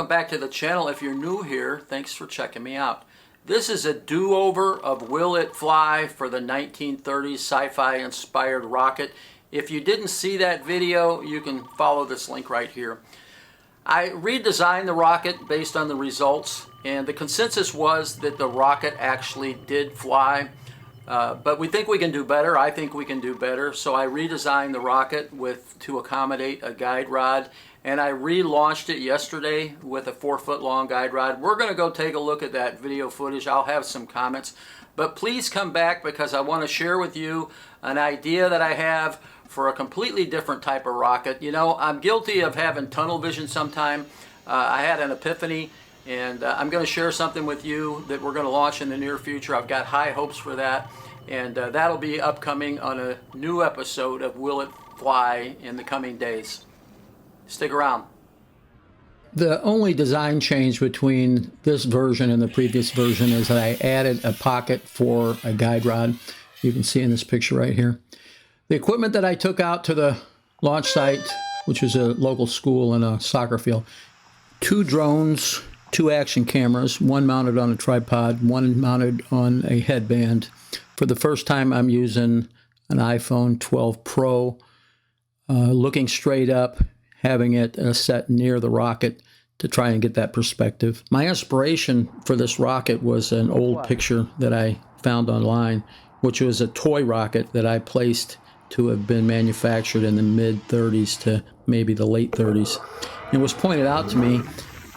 back to the channel. If you're new here, thanks for checking me out. This is a do-over of Will It Fly for the 1930s sci-fi inspired rocket. If you didn't see that video, you can follow this link right here. I redesigned the rocket based on the results, and the consensus was that the rocket actually did fly. But we think we can do better. I think we can do better. So I redesigned the rocket to accommodate a guide rod, and I relaunched it yesterday with a 4-foot long guide rod. We're going to go take a look at that video footage. I'll have some comments. But please come back because I want to share with you an idea that I have for a completely different type of rocket. You know, I'm guilty of having tunnel vision sometime. I had an epiphany, and I'm going to share something with you that we're going to launch in the near future. I've got high hopes for that, and that'll be upcoming on a new episode of Will It Fly in the coming days. Stick around. The only design change between this version and the previous version is that I added a pocket for a guide rod. You can see in this picture right here. The equipment that I took out to the launch site, which was a local school and a soccer field, 2 drones, 2 action cameras, one mounted on a tripod, one mounted on a headband. For the first time, I'm using an iPhone 12 Pro, looking straight up, having it set near the rocket to try and get that perspective. My inspiration for this rocket was an old picture that I found online, which was a toy rocket that I placed to have been manufactured in the mid-30s to maybe the late 30s. It was pointed out to me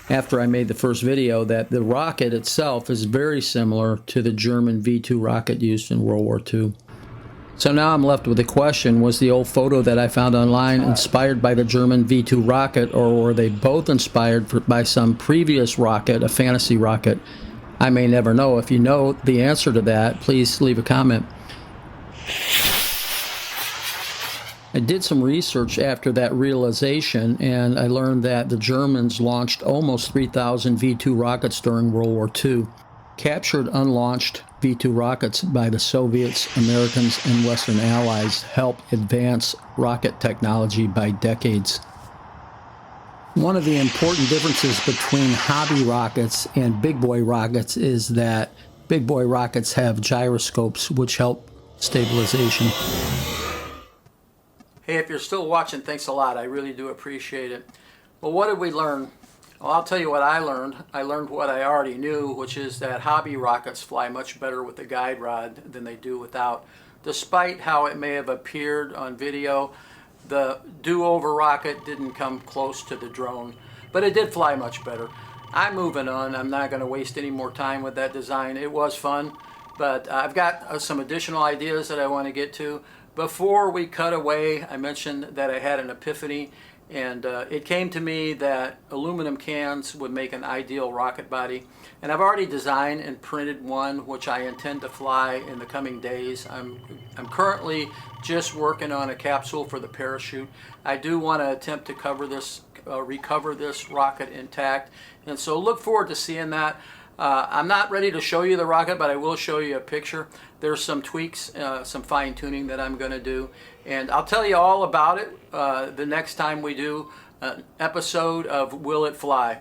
after I made the first video that the rocket itself is very similar to the German V-2 rocket used in World War II. So now I'm left with the question, was the old photo that I found online inspired by the German V-2 rocket, or were they both inspired by some previous rocket, a fantasy rocket? I may never know. If you know the answer to that, please leave a comment. I did some research after that realization, and I learned that the Germans launched almost 3,000 V-2 rockets during World War II, captured unlaunched V-2 rockets by the Soviets, Americans, and Western Allies helped advance rocket technology by decades. One of the important differences between hobby rockets and big boy rockets is that big boy rockets have gyroscopes which help stabilization. Hey, if you're still watching, thanks a lot. I really do appreciate it. Well, what did we learn? Well, I'll tell you what I learned. I learned what I already knew, which is that hobby rockets fly much better with a guide rod than they do without. Despite how it may have appeared on video, the do-over rocket didn't come close to the drone, but it did fly much better. I'm moving on. I'm not going to waste any more time with that design. It was fun, but I've got some additional ideas that I want to get to. Before we cut away, I mentioned that I had an epiphany, and it came to me that aluminum cans would make an ideal rocket body. And I've already designed and printed one, which I intend to fly in the coming days. I'm currently just working on a capsule for the parachute. I do want to attempt to recover this rocket intact, and so look forward to seeing that. I'm not ready to show you the rocket, but I will show you a picture. There's some tweaks, some fine tuning that I'm going to do, and I'll tell you all about it the next time we do an episode of Will It Fly.